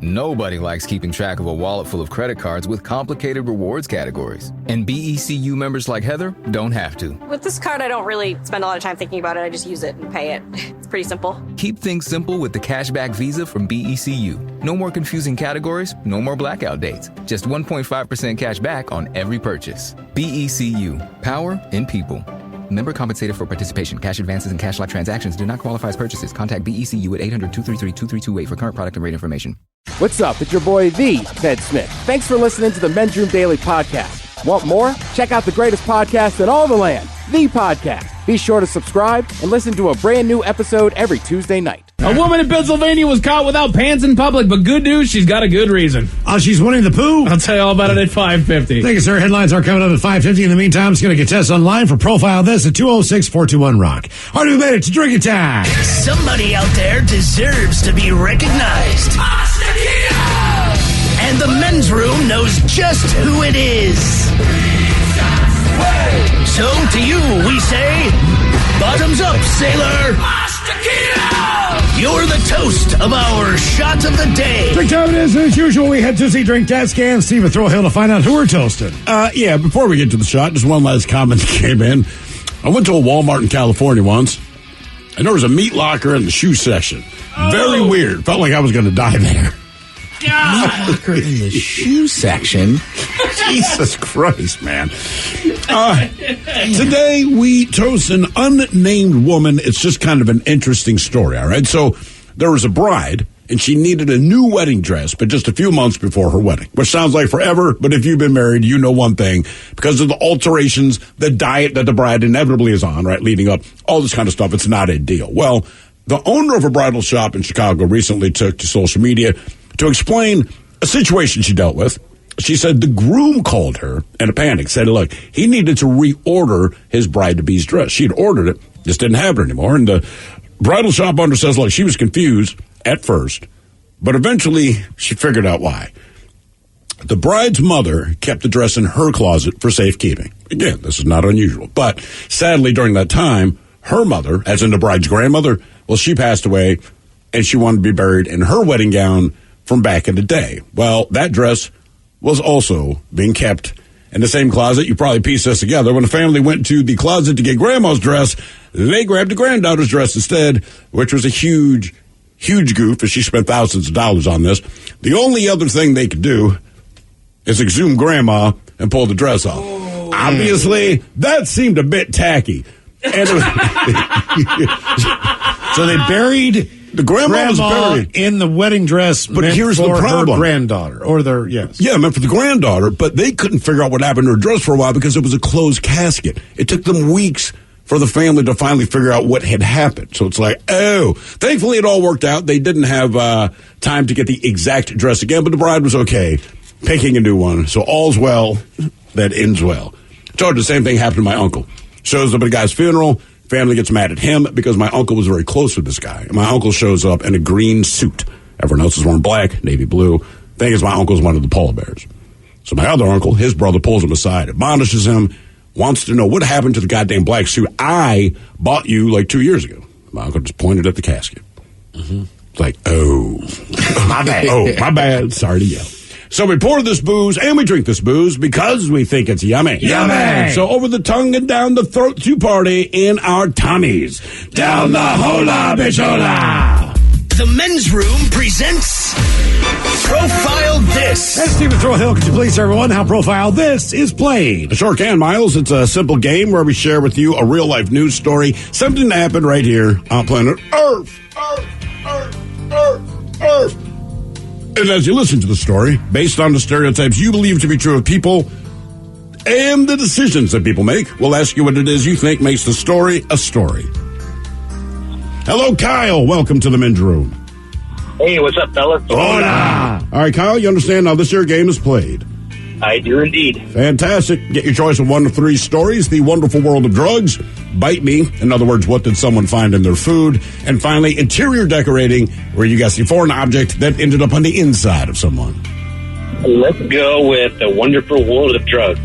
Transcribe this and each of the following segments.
Nobody likes keeping track of a wallet full of credit cards with complicated rewards categories. And BECU members like Heather don't have to. With this card, I don't really spend a lot of time thinking about it. I just use it and pay it. It's pretty simple. Keep things simple with the Cashback Visa from BECU. No more confusing categories, no more blackout dates. Just 1.5% cash back on every purchase. BECU. Power in people. Member compensated for participation. Cash advances and cash-like transactions do not qualify as purchases. Contact BECU at 800-233-2328 for current product and rate information. What's up? It's your boy, the Ted Smith. Thanks for listening to the Men's Room Daily Podcast. Want more? Check out the greatest podcast in all the land, The Podcast. Be sure to subscribe and listen to a brand new episode every Tuesday night. A woman in Pennsylvania was caught without pants in public, but good news, she's got a good reason. Oh, she's winning the poo? I'll tell you all about it at 5:50. Thank you, sir. Headlines are coming up at 5:50. In the meantime, it's going to get tested online for Profile This at 206-421-ROCK. All right, we made it to drinking time. Somebody out there deserves to be recognized. And the men's room knows just who it is. So to you, we say, bottoms up, sailor. You're the toast of our shot of the day. Drink time it is. As usual, we head to the drink test scan. Steve at Throw Hill to find out who we're toasting. Yeah, before we get to the shot, just one last comment that came in. I went to a Walmart in California once, and there was a meat locker in the shoe section. Very weird. Felt like I was going to die there. Meat locker in the shoe section. Jesus Christ, man. Today, we toast an unnamed woman. It's just kind of an interesting story, all right? So there was a bride, and she needed a new wedding dress, but just a few months before her wedding, which sounds like forever, but if you've been married, you know one thing. Because of the alterations, the diet that the bride inevitably is on, right, leading up, all this kind of stuff, it's not a deal. Well, the owner of a bridal shop in Chicago recently took to social media to explain a situation she dealt with. She said the groom called her in a panic, said, look, he needed to reorder his bride-to-be's dress. She had ordered it, just didn't have it anymore. And the bridal shop owner says, look, she was confused at first, but eventually she figured out why. The bride's mother kept the dress in her closet for safekeeping. Again, this is not unusual. But sadly, during that time, her mother, as in the bride's grandmother, well, she passed away, and she wanted to be buried in her wedding gown from back in the day. Well, that dress was also being kept in the same closet. You probably pieced this together. When the family went to the closet to get grandma's dress, they grabbed the granddaughter's dress instead, which was a huge, huge goof, as she spent thousands of dollars on this. The only other thing they could do is exhume grandma and pull the dress off. Oh. Obviously, that seemed a bit tacky. And so they buried the grandma was buried in the wedding dress, but here's the problem: her granddaughter, or their meant for the granddaughter. But they couldn't figure out what happened to her dress for a while because it was a closed casket. It took them weeks for the family to finally figure out what had happened. So it's like, oh, thankfully it all worked out. They didn't have time to get the exact dress again, but the bride was okay picking a new one. So all's well that ends well. I told you the same thing happened to my uncle. Shows up at a guy's funeral. Family gets mad at him because my uncle was very close with this guy. And my uncle shows up in a green suit. Everyone else is wearing black, navy blue. Thing is, my uncle's one of the polar bears. So my other uncle, his brother, pulls him aside, admonishes him, wants to know what happened to the goddamn black suit I bought you like 2 years ago. My uncle just pointed at the casket. Mm-hmm. It's like, oh, my bad. Oh, my bad. Sorry to yell. So we pour this booze and we drink this booze because we think it's yummy. Yummy! So over the tongue and down the throat to party in our tummies. Down the hola bichola. The men's room presents Profile This. And Steve at Throw Hill, could you please tell everyone how Profile This is played? I sure can, Miles. It's a simple game where we share with you a real-life news story, something that happened right here on planet Earth. Earth. And as you listen to the story, based on the stereotypes you believe to be true of people and the decisions that people make, we'll ask you what it is you think makes the story a story. Hello, Kyle. Welcome to the men's room. Hey, what's up, fellas? Hola. All right, Kyle, you understand how this here game is played? I do indeed. Fantastic. Get your choice of 1 to 3 stories. The Wonderful World of Drugs. Bite Me. In other words, what did someone find in their food? And finally, interior decorating, where you guess the foreign object that ended up on the inside of someone. Let's go with The Wonderful World of Drugs.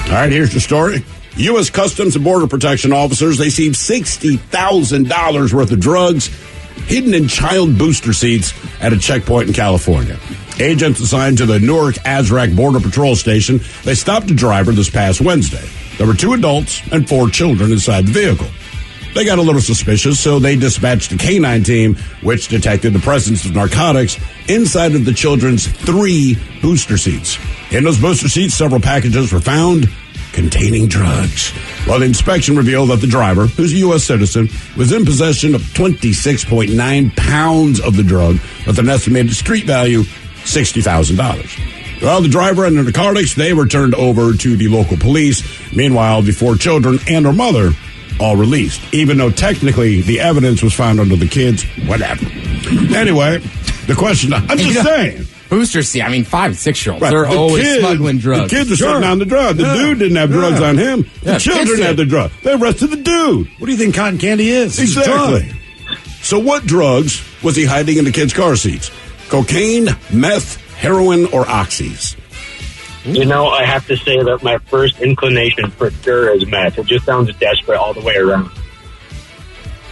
All right, here's the story. U.S. Customs and Border Protection officers, they seized $60,000 worth of drugs hidden in child booster seats at a checkpoint in California. Agents assigned to the Newark-Azraq Border Patrol Station, they stopped a driver this past Wednesday. There were 2 adults and 4 children inside the vehicle. They got a little suspicious, so they dispatched a K-9 team, which detected the presence of narcotics inside of the children's 3 booster seats. In those booster seats, several packages were found containing drugs. Well, the inspection revealed that the driver, who's a U.S. citizen, was in possession of 26.9 pounds of the drug with an estimated street value $60,000. Well, the driver and the narcotics, they were turned over to the local police. Meanwhile, the 4 children and their mother all released, even though technically the evidence was found under the kids, whatever. Anyway, the question, I'm just saying. Booster seat. I mean, 5 and 6-year-olds. Right. They're always smuggling drugs. The kids are sitting on the drug. The dude didn't have drugs on him. The children had the drug. They arrested the dude. What do you think cotton candy is? Exactly. So what drugs was he hiding in the kids' car seats? Cocaine, meth, heroin, or oxys? You know, I have to say that my first inclination for sure is meth. It just sounds desperate all the way around.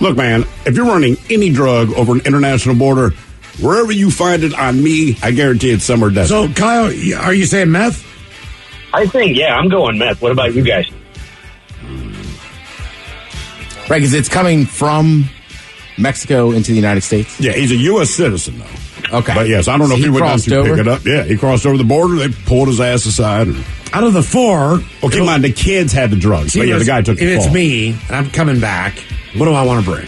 Look, man, if you're running any drug over an international border, wherever you find it on me, I guarantee it's somewhere desperate. So, Kyle, are you saying meth? I think, yeah, I'm going meth. What about you guys? Right, because it's coming from Mexico into the United States? Yeah, he's a U.S. citizen, though. Okay. But yes, I don't know if he went down to pick it up. Yeah, he crossed over the border. They pulled his ass aside. Out of the 4... Oh, come on, the kids had the drugs. But yeah, the guy took the If fall. it's me, and I'm coming back, what do I want to bring?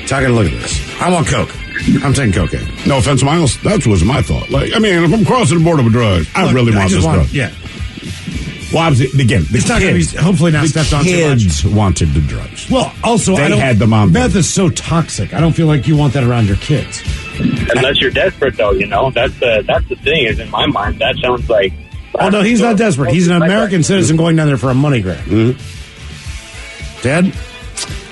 So I got to look at this. I want Coke. I'm taking cocaine. No offense, Miles. That was my thought. Like, I mean, if I'm crossing the border with drugs, I really want this drug. Yeah. Well, obviously, again, it's not going to be hopefully not stepped on too much. The kids wanted the drugs. Well, also, they had them on. Meth is so toxic. I don't feel like you want that around your kids. Unless you're desperate, though, you know. That's the thing, is in my mind, that sounds like... Oh, no, he's not desperate. He's an American citizen going down there for a money grab. Mm-hmm. Dad?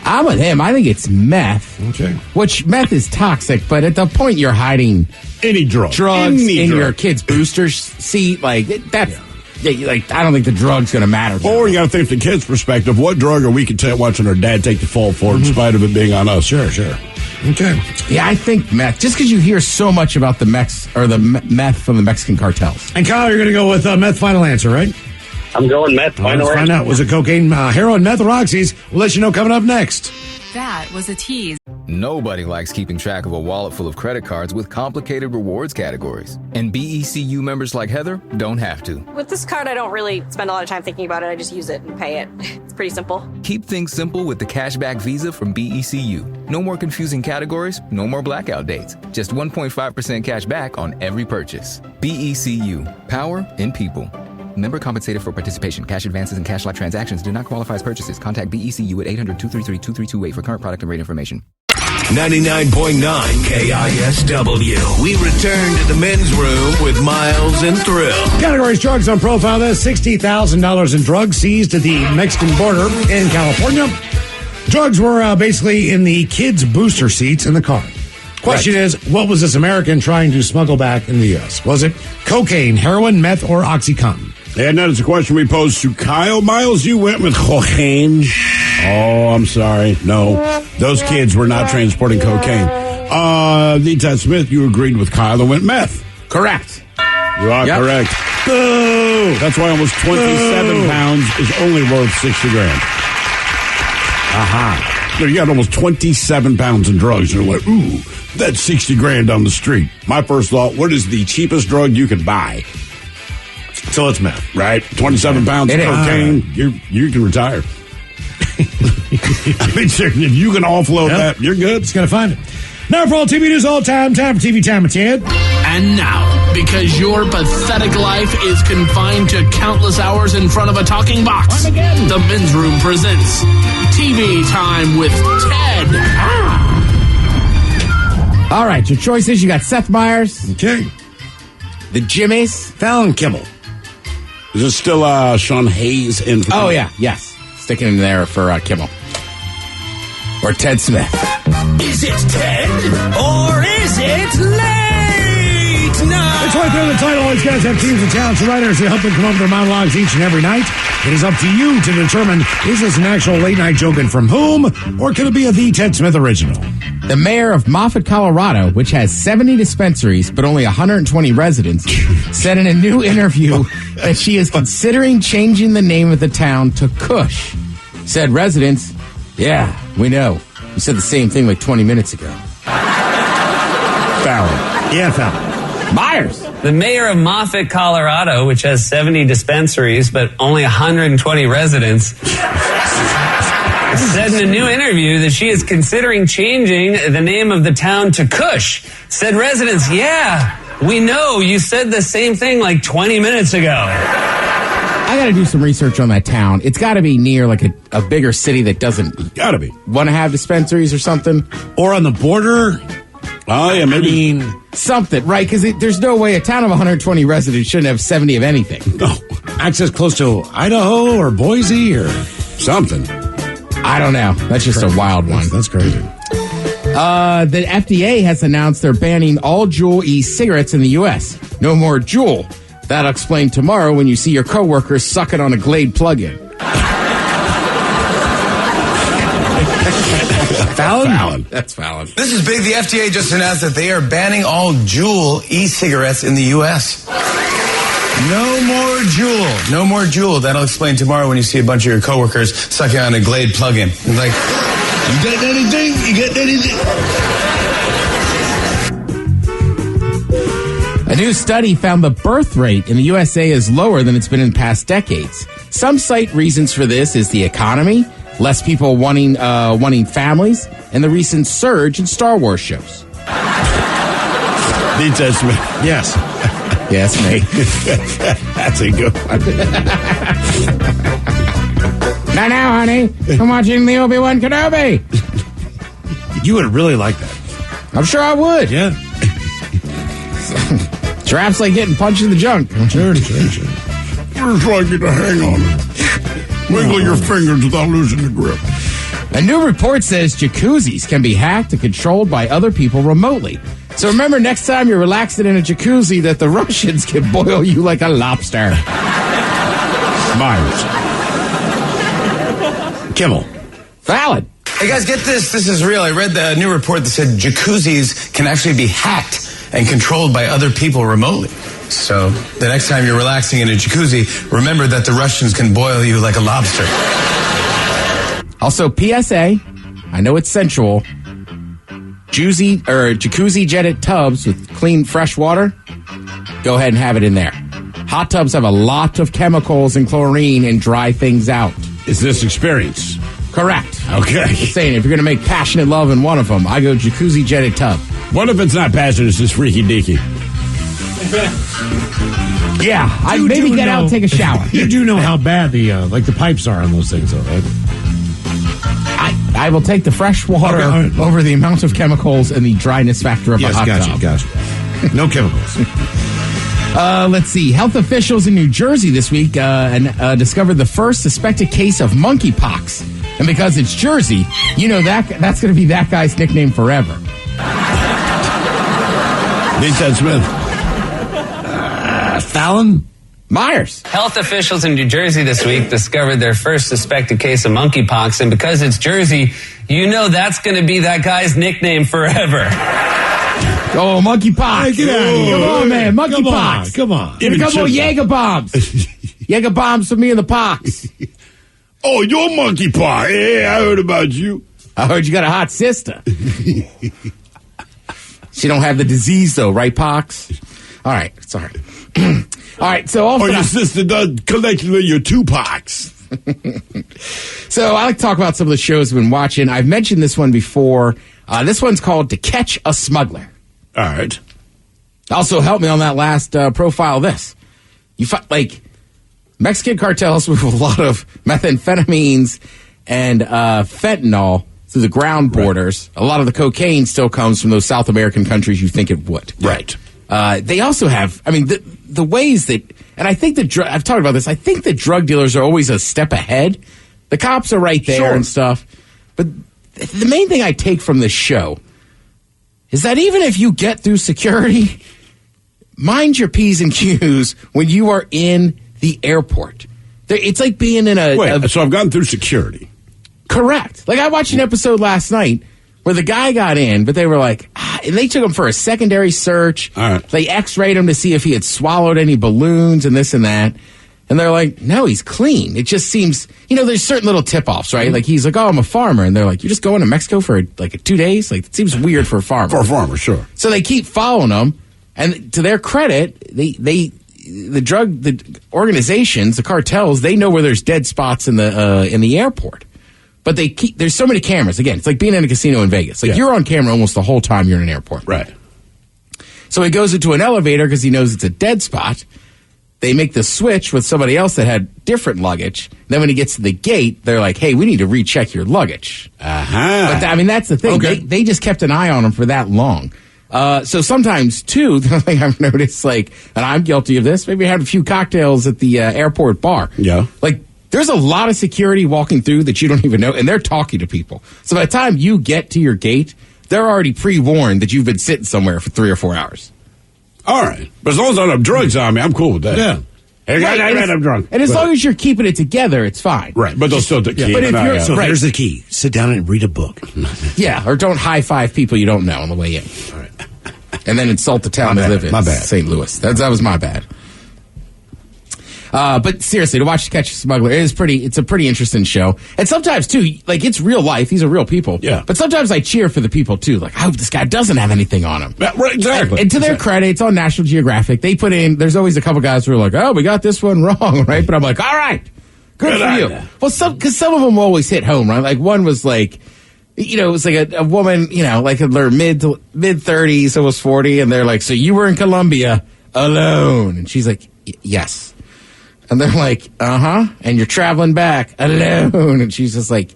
I'm with him. I think it's meth. Okay. Which meth is toxic, but at the point you're hiding any drugs in your kid's booster seat, like that's... Yeah. Like, I don't think the drug's going to matter. Or you got to think from the kid's perspective, what drug are we watching our dad take the fall for in spite of it being on us? Sure. Okay. Yeah, I think meth, just because you hear so much about the meth from the Mexican cartels. And Kyle, you're going to go with meth final answer, right? I'm going meth final answer. Let's find out. Was it cocaine, heroin, meth, or oxys? We'll let you know coming up next. That was a tease. Nobody likes keeping track of a wallet full of credit cards with complicated rewards categories. And BECU members like Heather don't have to. With this card, I don't really spend a lot of time thinking about it. I just use it and pay it. It's pretty simple. Keep things simple with the Cashback Visa from BECU. No more confusing categories, no more blackout dates. Just 1.5% cash back on every purchase. BECU. Power in people. Member compensated for participation. Cash advances and cash-like transactions do not qualify as purchases. Contact BECU at 800-233-2328 for current product and rate information. 99.9 KISW. We return to the men's room with Miles and Thrill. Categories drugs on profile. There's $60,000 in drugs seized at the Mexican border in California. Drugs were basically in the kids' booster seats in the car. Question is, what was this American trying to smuggle back in the U.S.? Was it cocaine, heroin, meth, or OxyContin? And that is a question we posed to Kyle. Miles, you went with cocaine. Oh, I'm sorry. No, those kids were not transporting cocaine. Ted Smith, you agreed with Kyle and went meth. Correct. You are correct. Boo! That's why almost 27 pounds is only worth $60,000. Aha. You got almost 27 pounds in drugs. You're like, ooh, that's $60,000 on the street. My first thought, what is the cheapest drug you can buy? So it's meth, right? 27 pounds of cocaine, you can retire. I mean, if you can offload that, you're good. It's going to find it. Now for all TV news all time for TV time with Ted. And now, because your pathetic life is confined to countless hours in front of a talking box, the men's room presents TV Time with Ted. All right, your choices. You got Seth Meyers. Okay. The Jimmies. Fallon Kimmel. Is it still Sean Hayes in? Oh, yeah. Yes. Sticking him there for Kimmel. Or Ted Smith. Is it Ted or is it late night? It's right there in the title. All these guys have teams of talents and writers who help them come up with their monologues each and every night. It is up to you to determine, is this an actual late-night joke and from whom, or could it be a The Ted Smith original? The mayor of Moffat, Colorado, which has 70 dispensaries but only 120 residents, said in a new interview that she is considering changing the name of the town to Kush. Said residents, yeah, we know. You said the same thing like 20 minutes ago. Fallon. Yeah, Fallon. Myers. The mayor of Moffat, Colorado, which has 70 dispensaries but only 120 residents, said in a new interview that she is considering changing the name of the town to Kush. Said residents, yeah, we know. You said the same thing like 20 minutes ago. I got to do some research on that town. It's got to be near like a bigger city that doesn't Gotta be. want to have dispensaries or something. Or on the border. Oh, yeah, maybe. Something, right? Because there's no way a town of 120 residents shouldn't have 70 of anything. No. Access close to Idaho or Boise or Something. I don't know. That's just a wild one. That's crazy. The FDA has announced they're banning all Juul e-cigarettes in the U.S. No more Juul. That'll explain tomorrow when you see your coworkers sucking on a Glade plug-in. Fallon? That's Fallon. This is big. The FDA just announced that they are banning all Juul e-cigarettes in the U.S. No more Juul. No more Juul. That'll explain tomorrow when you see a bunch of your coworkers sucking on a Glade plug-in. It's like, you got anything? You got anything? A new study found the birth rate in the USA is lower than it's been in past decades. Some cite reasons for this is the economy, less people wanting families, and the recent surge in Star Wars shows. The Ted Smith. Yes. Yes, mate. That's a good one. Now, honey, I'm watching the Obi-Wan Kenobi. You would really like that. I'm sure I would. Yeah. Giraffes like getting punched in the junk. Sure. Just like you to hang on it. Wiggle your fingers without losing the grip. A new report says jacuzzis can be hacked and controlled by other people remotely. So remember next time you're relaxing in a jacuzzi that the Russians can boil you like a lobster. Myers. Kimmel. Fallon. Hey, guys, get this. This is real. I read the new report that said jacuzzis can actually be hacked and controlled by other people remotely. So the next time you're relaxing in a jacuzzi, remember that the Russians can boil you like a lobster. Also, PSA, I know it's sensual. Jacuzzi jetted tubs with clean, fresh water, go ahead and have it in there. Hot tubs have a lot of chemicals and chlorine and dry things out. Is this experience? Correct. Okay. Just saying, if you're going to make passionate love in one of them, I go jacuzzi jetted tub. What if it's not passionate, it's just freaky deaky? Yeah, I'd maybe get out and take a shower. You do know how bad the pipes are on those things, though, right? I will take the fresh water over the amount of chemicals and the dryness factor of a hot tub. Gotcha. No chemicals. Let's see. Health officials in New Jersey this week discovered the first suspected case of monkeypox. And because it's Jersey, you know that's going to be that guy's nickname forever. Ted Smith. Fallon? Myers. Health officials in New Jersey this week discovered their first suspected case of monkeypox, and because it's Jersey, you know that's going to be that guy's nickname forever. Oh, monkeypox. Hey, get out of here. Come on, man. Monkeypox. Come on. Give me a couple of Jaeger bombs. Jaeger bombs for me and the pox. Oh, you're monkeypox. Hey, I heard about you. I heard you got a hot sister. She don't have the disease, though, right, Pox? All right. It's all right. All right, so also... Or your sister does collectively your Tupacs. So I like to talk about some of the shows I've been watching. I've mentioned this one before. This one's called To Catch a Smuggler. All right. Also, help me on that last profile of this. Mexican cartels move a lot of methamphetamines and fentanyl through the ground borders. Right. A lot of the cocaine still comes from those South American countries you think it would. Right. They also have, the ways that, and I think I've talked about this, I think that drug dealers are always a step ahead. The cops are right there and stuff. But the main thing I take from this show is that even if you get through security, mind your P's and Q's when you are in the airport. It's like being in so I've gone through security. Correct. Like, I watched an episode last night where the guy got in, but they were like, and they took him for a secondary search. All right. They x-rayed him to see if he had swallowed any balloons and this and that. And they're like, no, he's clean. It just seems, there's certain little tip-offs, right? Like, he's like, oh, I'm a farmer. And they're like, you're just going to Mexico for 2 days? Like, it seems weird for a farmer. For a farmer, sure. So they keep following him. And to their credit, the organizations, the cartels, they know where there's dead spots in the airport. But there's so many cameras. Again, it's like being in a casino in Vegas. Like, you're on camera almost the whole time you're in an airport. Right. So he goes into an elevator because he knows it's a dead spot. They make the switch with somebody else that had different luggage. Then when he gets to the gate, they're like, hey, we need to recheck your luggage. Uh-huh. But, that's the thing. Okay. They just kept an eye on him for that long. So sometimes, too, the thing I've noticed, and I'm guilty of this, maybe I had a few cocktails at the airport bar. Yeah. There's a lot of security walking through that you don't even know, and they're talking to people. So by the time you get to your gate, they're already pre-warned that you've been sitting somewhere for 3 or 4 hours. All right. But as long as I don't have drugs on me, I'm cool with that. Yeah. I'm drunk. And as long as you're keeping it together, it's fine. Right. But they'll still keep But if an eye you're- out. So Right. here's the key. Sit down and read a book. Yeah, or don't high-five people you don't know on the way in. All right. And then insult the town they live in. My bad. St. Louis. That was my bad. But seriously, to watch Catch a Smuggler, it's a pretty interesting show. And sometimes, too, it's real life. These are real people. Yeah. But sometimes I cheer for the people, too. Like, I hope this guy doesn't have anything on him. Yeah, right, exactly. And to their credit, it's on National Geographic. They put in, there's always a couple guys who are like, oh, we got this one wrong, right? But I'm like, all right, good for you. Well, because some of them always hit home, right? Like, one was like, it was like a woman, like in their mid-30s, almost 40, and they're like, so you were in Colombia alone? And she's like, yes. And they're like, uh-huh, and you're traveling back alone? And she's just like,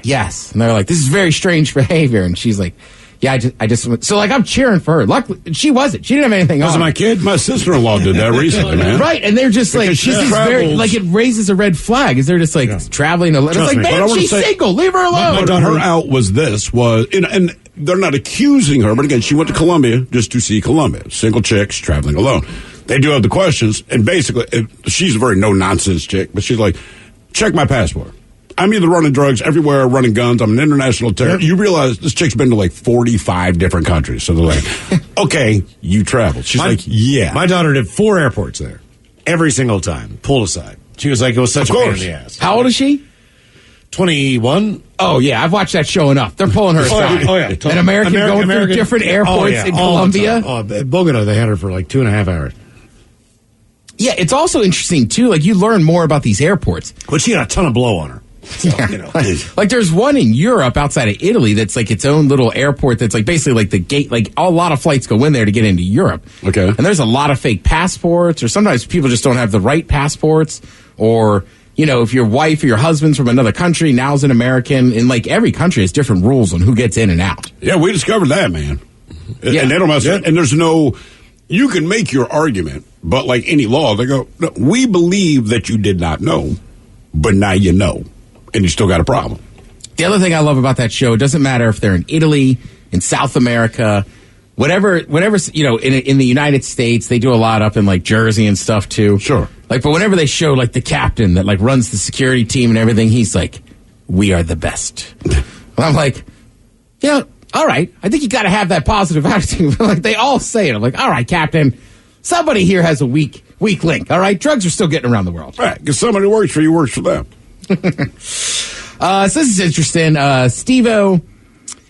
yes. And they're like, this is very strange behavior. And she's like, yeah, I just so I'm cheering for her. Luckily, she wasn't. She didn't have anything on. Was it my kid? My sister-in-law did that recently, man. Right, and they're just like, Because this is very, it raises a red flag. Is they're just traveling alone. It's like, me. But I man, wanna she's say- single. Leave her alone. But her out was and they're not accusing her, but again, she went to Colombia just to see Colombia. Single chicks traveling alone. They do have the questions, and basically, she's a very no-nonsense chick, but she's like, check my passport. I'm either running drugs everywhere, running guns. I'm an international terrorist. You realize this chick's been to 45 different countries. So they're like, okay, you traveled. She's like, yeah. My daughter did 4 airports there. Every single time. Pulled aside. She was like, it was such a pain in the ass. How old is she? 21. Oh, yeah, I've watched that show enough. They're pulling her aside. Oh, yeah. An American going through different airports in Colombia. Bogota, they had her for 2.5 hours. Yeah, it's also interesting, too. You learn more about these airports. But she had a ton of blow on her. So, there's one in Europe outside of Italy that's its own little airport that's basically the gate. A lot of flights go in there to get into Europe. Okay. And there's a lot of fake passports, or sometimes people just don't have the right passports, or if your wife or your husband's from another country, now's an American. And every country has different rules on who gets in and out. Yeah, we discovered that, man. Yeah. And they don't mess and there's no, you can make your argument, but like any law, they go, no, we believe that you did not know, but now you know, and you still got a problem. The other thing I love about that show, it doesn't matter if they're in Italy, in South America, whatever, in the United States, they do a lot up in Jersey and stuff too. Sure. But whenever they show the captain that runs the security team and everything, he's like, we are the best. And I'm like, all right. I think you got to have that positive attitude. They all say it. I'm like, all right, Captain, somebody here has a weak link. All right. Drugs are still getting around the world. Right. Because somebody who works for you works for them. So this is interesting. Steve-O,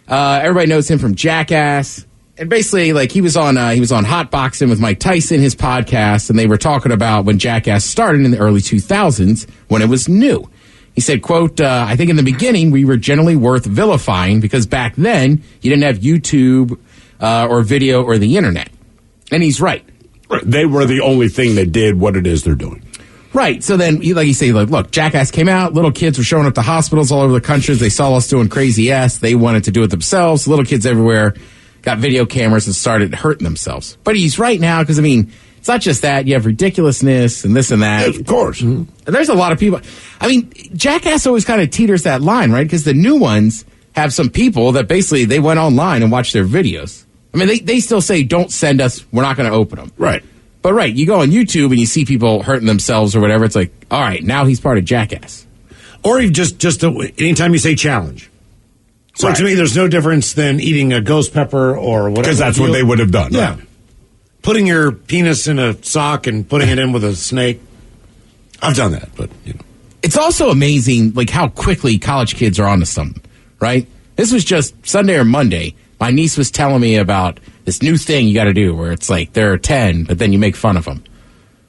everybody knows him from Jackass. And basically, he was on Hot Boxing with Mike Tyson, his podcast, and they were talking about when Jackass started in the early 2000s when it was new. He said, quote, I think in the beginning we were generally worth vilifying because back then you didn't have YouTube or video or the internet. And he's right. They were the only thing that did what it is they're doing. Right. So then, like you say, look, Jackass came out. Little kids were showing up to hospitals all over the country. They saw us doing crazy ass. They wanted to do it themselves. Little kids everywhere got video cameras and started hurting themselves. But he's right now because, it's not just that. You have ridiculousness and this and that. Yes, of course. Mm-hmm. And there's a lot of people. Jackass always kind of teeters that line, right? Because the new ones have some people that basically they went online and watched their videos. They still say, don't send us. We're not going to open them. Right. But right, you go on YouTube and you see people hurting themselves or whatever. It's like, all right, now he's part of Jackass. Or you anytime you say challenge. So to me, there's no difference than eating a ghost pepper or whatever. Because that's what they would have done. Yeah. Right? Putting your penis in a sock and putting it in with a snake. I've done that, but, It's also amazing, like, how quickly college kids are onto something, right? This was just Sunday or Monday. My niece was telling me about this new thing you got to do where it's like they're 10, but then you make fun of them.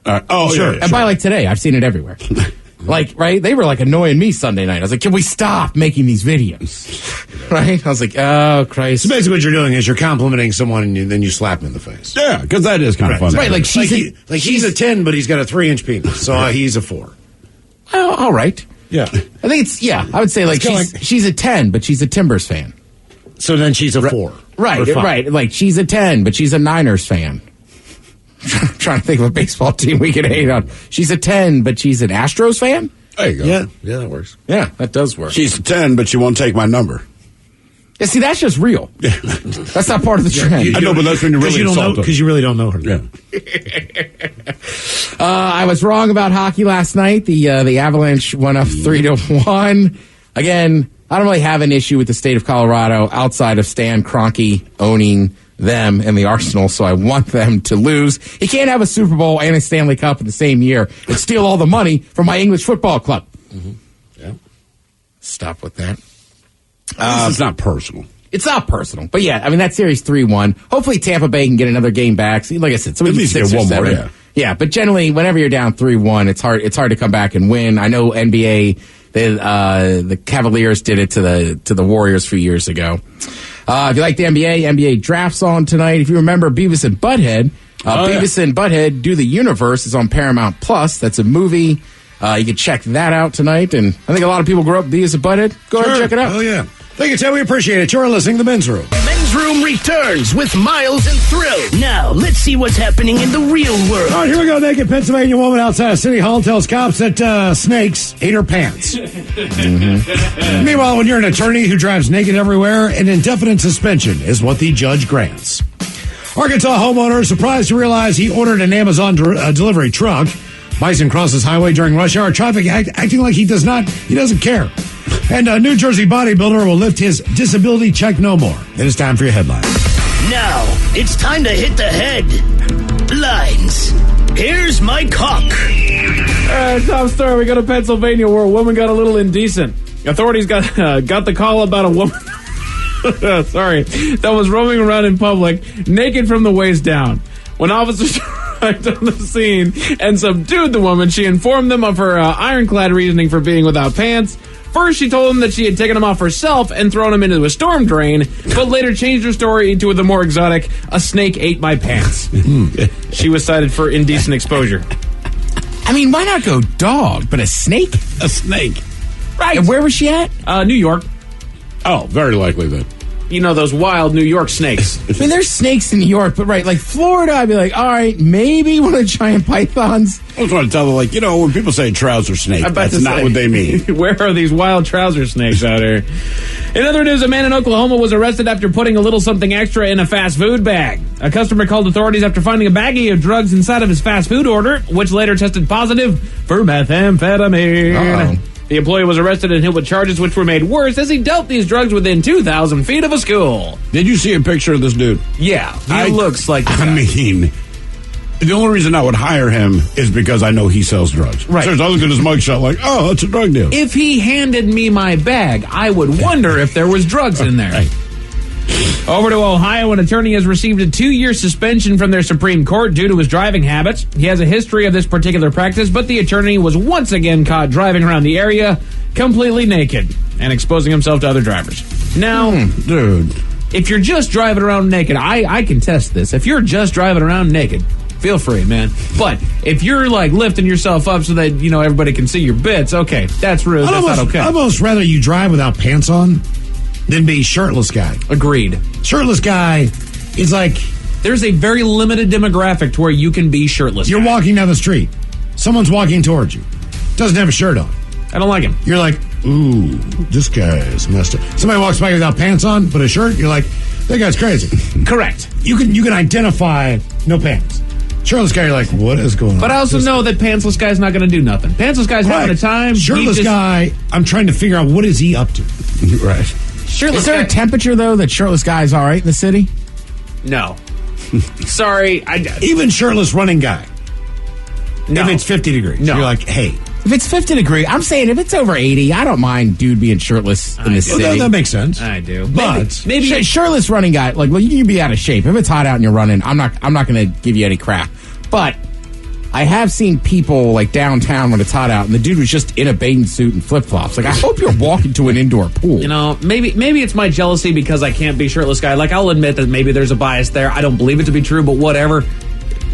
Sure. And by like today, I've seen it everywhere. Like, right? They were like annoying me Sunday night. I was like, can we stop making these videos? Right? I was like, oh, Christ. So basically what you're doing is you're complimenting someone and then you slap him in the face. Yeah, because that is kind of fun. Right, like he's a 10, but he's got a 3-inch penis, so he's a 4. Oh, all right. Yeah. I think I would say like she's a 10, but she's a Timbers fan. So then she's a 4. Right. Like she's a 10, but she's a Niners fan. I'm trying to think of a baseball team we could hate on. She's a 10, but she's an Astros fan? There you go. Yeah, that works. Yeah, that does work. She's a 10, but she won't take my number. Yeah, see, that's just real. That's not part of the trend. I know, but that's when you really insult her. Because you really don't know her. Yeah. I was wrong about hockey last night. The Avalanche went up 3-1. Again, I don't really have an issue with the state of Colorado outside of Stan Kroenke owning them and the Arsenal, so I want them to lose. You can't have a Super Bowl and a Stanley Cup in the same year and steal all the money from my English football club. Mm-hmm. Yeah. Stop with that. This is not personal. It's not personal. But yeah, I mean, that series 3-1. Hopefully Tampa Bay can get another game back. See, like I said, somebody needs to get one more, yeah. Yeah, but generally, whenever you're down 3-1, it's hard to come back and win. I know NBA, the Cavaliers did it to the Warriors a few years ago. If you like the NBA draft's on tonight. If you remember Beavis and Butthead, Beavis and Butthead Do the Universe is on Paramount Plus. That's a movie. You can check that out tonight. And I think a lot of people grew up Beavis and Butthead. Go ahead and check it out. Oh, yeah. Thank you, Ted. We appreciate it. You're listening to The Men's Room. Men's Room returns with Miles and Thrill. Now, let's see what's happening in the real world. All right, here we go. Naked Pennsylvania woman outside of City Hall tells cops that snakes ate her pants. Meanwhile, when you're an attorney who drives naked everywhere, an indefinite suspension is what the judge grants. Arkansas homeowner is surprised to realize he ordered an Amazon delivery truck. Bison crosses highway during rush hour traffic, acting like he doesn't care. And a New Jersey bodybuilder will lift his disability check no more. It is time for your headlines. Now, it's time to hit the headlines. Here's my cock. All right, top story. We go to Pennsylvania where a woman got a little indecent. Authorities got the call about a woman that was roaming around in public naked from the waist down. When officers arrived on the scene and subdued the woman, she informed them of her ironclad reasoning for being without pants. First, she told them that she had taken them off herself and thrown them into a storm drain, but later changed her story into the more exotic, a snake ate my pants. She was cited for indecent exposure. I mean, why not go dog, but a snake? A snake. Right. And where was she at? New York. Oh, very likely then. You know, those wild New York snakes. I mean, there's snakes in New York, but right, like Florida, I'd be like, all right, maybe one of the giant pythons. I was trying to tell them, like, when people say trouser snake, that's not what they mean. Where are these wild trouser snakes out here? In other news, a man in Oklahoma was arrested after putting a little something extra in a fast food bag. A customer called authorities after finding a baggie of drugs inside of his fast food order, which later tested positive for methamphetamine. Uh-oh. The employee was arrested and hit with charges which were made worse as he dealt these drugs within 2,000 feet of a school. Did you see a picture of this dude? Yeah. He looks like I mean, the only reason I would hire him is because I know he sells drugs. Right. So I was look at his mugshot like, oh, that's a drug deal. If he handed me my bag, I would wonder if there was drugs in there. Right. Over to Ohio, an attorney has received a 2-year suspension from their Supreme Court due to his driving habits. He has a history of this particular practice, but the attorney was once again caught driving around the area completely naked and exposing himself to other drivers. Now, dude, if you're just driving around naked, I can test this. If you're just driving around naked, feel free, man. But if you're like lifting yourself up so that, everybody can see your bits, okay, that's rude. That's not okay. I'd almost rather you drive without pants on than be shirtless guy. Agreed. Shirtless guy is like... There's a very limited demographic to where you can be shirtless. You're walking down the street. Someone's walking towards you. Doesn't have a shirt on. I don't like him. You're like, ooh, this guy is messed up. Somebody walks by without pants on, but a shirt, you're like, that guy's crazy. Correct. You can identify no pants. Shirtless guy, you're like, what is going on? But I also know that pantsless guy's not going to do nothing. Pantsless guy's having a time. Shirtless guy, I'm trying to figure out what is he up to. Right. Shirtless is there a temperature, though, that shirtless guy's all right in the city? No. Sorry. Even shirtless running guy. No. If it's 50 degrees. No. You're like, hey. If it's 50 degrees, I'm saying if it's over 80, I don't mind dude being shirtless in the city. Well, that makes sense. I do. But maybe shirtless running guy, like, well, you can be out of shape. If it's hot out and you're running, I'm not going to give you any crap. But I have seen people like downtown when it's hot out, and the dude was just in a bathing suit and flip flops. Like, I hope you're walking to an indoor pool. You know, maybe it's my jealousy because I can't be shirtless guy. Like, I'll admit that maybe there's a bias there. I don't believe it to be true, but whatever.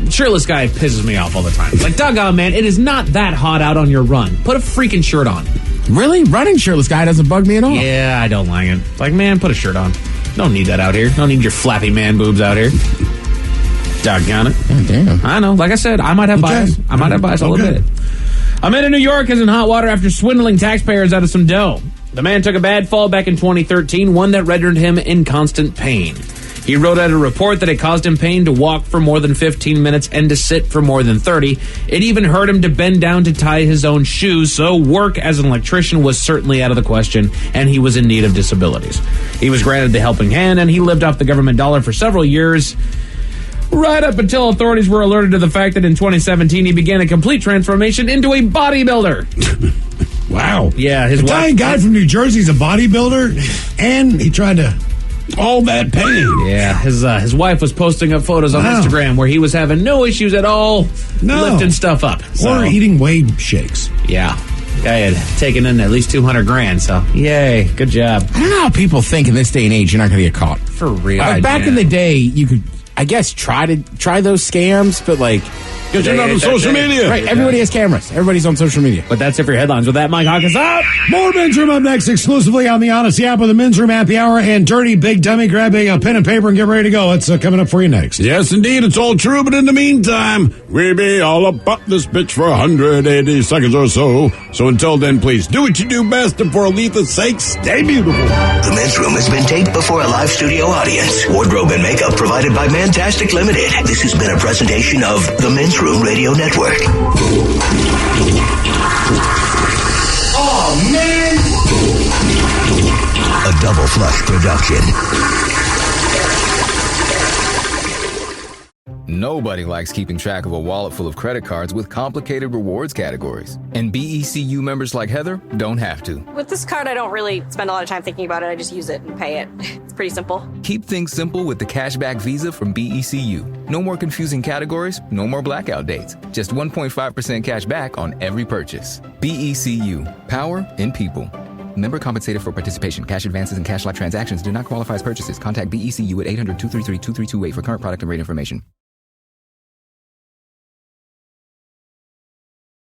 Shirtless guy pisses me off all the time. Like, doggone, man, it is not that hot out on your run. Put a freaking shirt on. Really? Running shirtless guy doesn't bug me at all. Yeah, I don't like it. Like, man, put a shirt on. Don't need that out here. Don't need your flappy man boobs out here. Doggone it. Oh, damn. I know. Like I said, I might have bias. I might have bias. I'll admit it. A man in New York is in hot water after swindling taxpayers out of some dough. The man took a bad fall back in 2013, one that rendered him in constant pain. He wrote out a report that it caused him pain to walk for more than 15 minutes and to sit for more than 30. It even hurt him to bend down to tie his own shoes, so work as an electrician was certainly out of the question, and he was in need of disabilities. He was granted the helping hand, and he lived off the government dollar for several years, right up until authorities were alerted to the fact that in 2017 he began a complete transformation into a bodybuilder. Wow. Yeah, his Italian guy from New Jersey's a bodybuilder, and he tried to... all that pain. Yeah, his wife was posting up photos on Instagram where he was having no issues at all lifting stuff up. Or eating whey shakes. Yeah. Guy had taken in at least $200,000, so yay, good job. I don't know how people think in this day and age you're not going to get caught. For real. Like, back in the day, you could, I guess, try those scams, but like... Because you're not on social media. Right, everybody has cameras. Everybody's on social media. But that's it for your headlines. With that, Mike Hawkins out. More Men's Room up next, exclusively on the Odyssey app with the Men's Room Happy Hour and Dirty Big Dummy. Grab a pen and paper and get ready to go. It's coming up for you next. Yes, indeed. It's all true. But in the meantime, we be all about this bitch for 180 seconds or so. So until then, please do what you do best. And for Aletha's sake, stay beautiful. The Men's Room has been taped before a live studio audience. Wardrobe and makeup provided by Mantastic Limited. This has been a presentation of the Men's Room Radio Network. Oh, man! A Double Flush production. Nobody likes keeping track of a wallet full of credit cards with complicated rewards categories. And BECU members like Heather don't have to. With this card, I don't really spend a lot of time thinking about it. I just use it and pay it. It's pretty simple. Keep things simple with the Cashback Visa from BECU. No more confusing categories, no more blackout dates. Just 1.5% cash back on every purchase. BECU. Power in people. Member compensated for participation. Cash advances and cash-like transactions do not qualify as purchases. Contact BECU at 800-233-2328 for current product and rate information.